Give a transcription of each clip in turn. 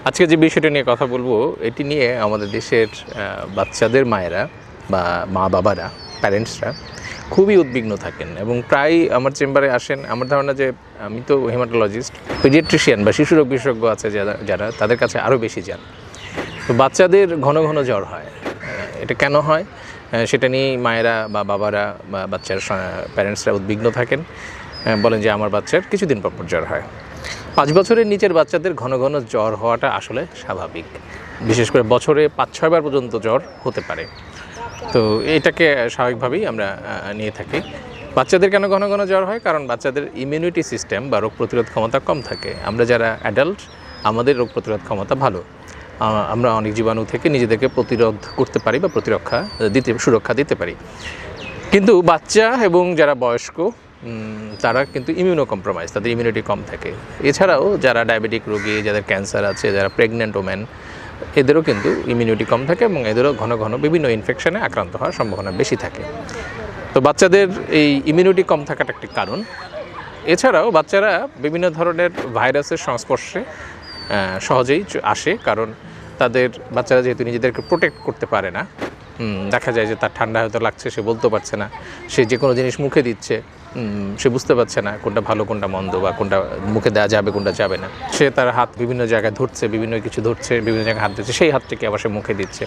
আজকে যে বিষয়টা নিয়ে কথা বলবো এটি নিয়ে আমাদের দেশের বাচ্চাদের মায়েরা বা মা বাবারা প্যারেন্টসরা খুবই উদ্বিগ্ন থাকেন এবং প্রায় আমার চেম্বারে আসেন। আমার ধারণা যে আমি তো হেমাটোলজিস্ট, পেডিয়াট্রিশিয়ান বা শিশুরোগ বিশেষজ্ঞ আছে যারা তাদের কাছে আরও বেশি যান। তো বাচ্চাদের ঘন ঘন জ্বর হয়, এটা কেন হয় সেটা নিয়ে মায়েরা বা বাবারা বা বাচ্চার প্যারেন্টসরা উদ্বিগ্ন থাকেন। বলেন যে আমার বাচ্চার কিছুদিন পর জ্বর হয়। 5 বছরের নিচের বাচ্চাদের ঘন ঘন জ্বর হওয়াটা আসলে স্বাভাবিক, বিশেষ করে বছরে 5-6 বার পর্যন্ত জ্বর হতে পারে। তো এটাকে স্বাভাবিকভাবেই আমরা নিয়ে থাকি। বাচ্চাদের কেন ঘন ঘন জ্বর হয়? কারণ বাচ্চাদের ইমিউনিটি সিস্টেম বা রোগ প্রতিরোধ ক্ষমতা কম থাকে। আমরা যারা অ্যাডাল্ট আমাদের রোগ প্রতিরোধ ক্ষমতা ভালো, আমরা অনেক জীবাণু থেকে নিজেদেরকে প্রতিরোধ করতে পারি বা সুরক্ষা দিতে পারি। কিন্তু বাচ্চা এবং যারা বয়স্ক তারা কিন্তু ইমিউনো কম্প্রোমাইজ, তাদের ইমিউনিটি কম থাকে। এছাড়াও যারা ডায়াবেটিক রোগী, যাদের ক্যান্সার আছে, যারা প্রেগনেন্ট ওমেন, এদেরও কিন্তু ইমিউনিটি কম থাকে এবং এদেরও ঘন ঘন বিভিন্ন ইনফেকশনে আক্রান্ত হওয়ার সম্ভাবনা বেশি থাকে। তো বাচ্চাদের এই ইমিউনিটি কম থাকাটা একটি কারণ। এছাড়াও বাচ্চারা বিভিন্ন ধরনের ভাইরাসের সংস্পর্শে সহজেই আসে, কারণ বাচ্চারা যেহেতু নিজেদেরকে প্রোটেক্ট করতে পারে না, দেখা যায় যে তার ঠান্ডা হয়তো লাগছে, সে বলতে পারছে না, সে যে কোনো জিনিস মুখে দিচ্ছে, সে বুঝতে পারছে না কোনটা ভালো কোনটা মন্দ বা কোনটা মুখে দেওয়া যাবে কোনটা যাবে না। সে তার হাত বিভিন্ন জায়গায় ধরছে, বিভিন্ন কিছু ধরছে, বিভিন্ন জায়গায় হাত দিচ্ছে, সেই হাতটিকে আবার সে মুখে দিচ্ছে।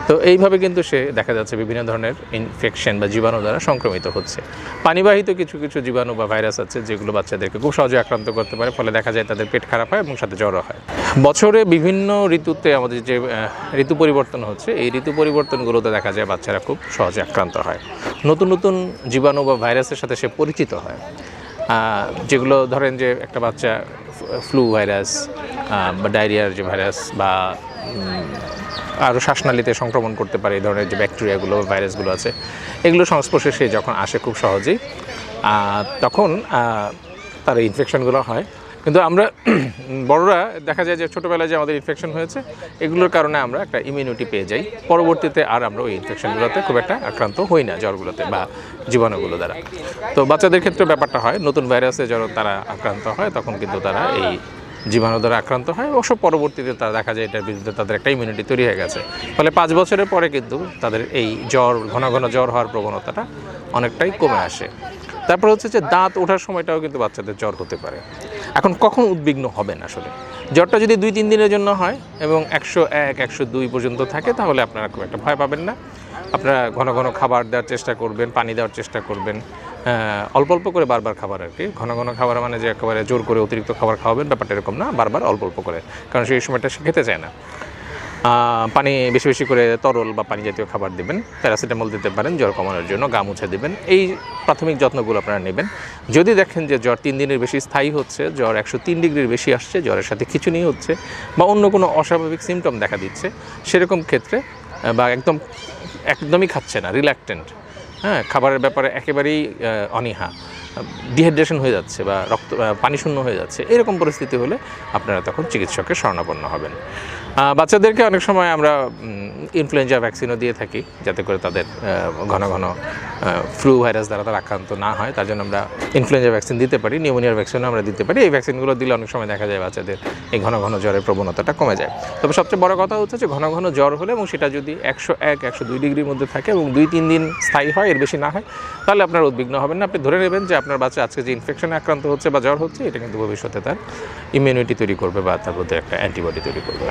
তো এইভাবে কিন্তু সে দেখা যাচ্ছে বিভিন্ন ধরনের ইনফেকশন বা জীবাণু দ্বারা সংক্রমিত হচ্ছে। পানিবাহিত কিছু কিছু জীবাণু বা ভাইরাস আছে যেগুলো বাচ্চাদেরকে খুব সহজে আক্রান্ত করতে পারে, ফলে দেখা যায় তাদের পেট খারাপ হয় এবং সাথে জ্বরও হয়। বছরে বিভিন্ন ঋতুতে আমাদের যে ঋতু পরিবর্তন হচ্ছে, এই ঋতু পরিবর্তনগুলোতে দেখা যায় বাচ্চারা খুব সহজে আক্রান্ত হয়। নতুন নতুন জীবাণু বা ভাইরাসের সাথে সে পরিচিত হয়, যেগুলো ধরেন যে একটা বাচ্চা ফ্লু ভাইরাস বা ডায়রিয়ার যে ভাইরাস বা আরও শ্বাসনালীতে সংক্রমণ করতে পারে এই ধরনের যে ব্যাকটেরিয়াগুলো ভাইরাসগুলো আছে, এগুলো সংস্পর্শে সে যখন আসে খুব সহজেই, তখন তার এই ইনফেকশনগুলো হয়। কিন্তু আমরা বড়রা দেখা যায় যে ছোটোবেলায় যে আমাদের ইনফেকশন হয়েছে, এগুলোর কারণে আমরা একটা ইমিউনিটি পেয়ে যাই, পরবর্তীতে আর আমরা ওই ইনফেকশনগুলোতে খুব একটা আক্রান্ত হই না, জ্বরগুলোতে বা জীবাণুগুলো দ্বারা। তো বাচ্চাদের ক্ষেত্রে ব্যাপারটা হয়, নতুন ভাইরাসে যখন তারা আক্রান্ত হয় তখন কিন্তু তারা এই জীবাণু দ্বারা আক্রান্ত হয়, অবশ্য পরবর্তীতে তারা দেখা যায় এটার বিরুদ্ধে তাদের একটা ইমিউনিটি তৈরি হয়ে গেছে। ফলে 5 বছরের পরে কিন্তু তাদের এই ঘন ঘন জ্বর হওয়ার প্রবণতাটা অনেকটাই কমে আসে। তারপর হচ্ছে যে দাঁত ওঠার সময়টাও কিন্তু বাচ্চাদের জ্বর হতে পারে। এখন কখন উদ্বিগ্ন হবেন? আসলে জ্বরটা যদি 2-3 দিনের জন্য হয় এবং 101-102 পর্যন্ত থাকে, তাহলে আপনারা খুব একটা ভয় পাবেন না। আপনারা ঘন ঘন খাবার দেওয়ার চেষ্টা করবেন, পানি দেওয়ার চেষ্টা করবেন, অল্প অল্প করে বারবার খাবার আর কি। ঘন ঘন খাবার মানে যে একেবারে জোর করে অতিরিক্ত খাবার খাওয়াবেন ব্যাপারটা এরকম না, বারবার অল্প অল্প করে, কারণ সেই সময়টা সে খেতে চায় না। পানি বেশি বেশি করে তরল বা পানি জাতীয় খাবার দেবেন, প্যারাসিটামল দিতে পারেন জ্বর কমানোর জন্য, গা মুছে দেবেন। এই প্রাথমিক যত্নগুলো আপনারা নেবেন। যদি দেখেন যে জ্বর 3 দিনের বেশি স্থায়ী হচ্ছে, জ্বর 103 ডিগ্রির বেশি আসছে, জ্বরের সাথে খিঁচুনি হচ্ছে বা অন্য কোনো অস্বাভাবিক সিমটম দেখা দিচ্ছে, সেরকম ক্ষেত্রে বা একদমই খাচ্ছে না, রিল্যাক্টেন্ট, খাবারের ব্যাপারে একেবারেই অনীহা, ডিহাইড্রেশন হয়ে যাচ্ছে বা পানি শূন্য হয়ে যাচ্ছে, এরকম পরিস্থিতি হলে আপনারা তখন চিকিৎসকের শরণাপন্ন হবেন। বাচ্চাদেরকে অনেক সময় আমরা ইনফ্লুয়েঞ্জা ভ্যাকসিনও দিয়ে থাকি, যাতে করে তাদের ঘন ঘন ফ্লু ভাইরাস দ্বারা তারা আক্রান্ত না হয়, তার জন্য আমরা ইনফ্লুয়েঞ্জা ভ্যাকসিন দিতে পারি, নিউমোনিয়ার ভ্যাকসিনও আমরা দিতে পারি। এই ভ্যাকসিনগুলো দিলে অনেক সময় দেখা যায় বাচ্চাদের এই ঘন ঘন জ্বরের প্রবণতাটা কমে যায়। তবে সবচেয়ে বড় কথা হচ্ছে যে ঘন ঘন জ্বর হলে এবং সেটা যদি 101-102 ডিগ্রির মধ্যে থাকে এবং 2-3 দিন স্থায়ী হয়, এর বেশি না হয়, তাহলে আপনার উদ্বিগ্ন হবেন না। আপনি ধরে নেবেন যে আপনার বাচ্চা আজকে যে ইনফেকশনে আক্রান্ত হচ্ছে বা জ্বর হচ্ছে, এটা কিন্তু ভবিষ্যতে তার ইমিউনিটি তৈরি করবে বা তার মধ্যে একটা অ্যান্টিবডি তৈরি করবে।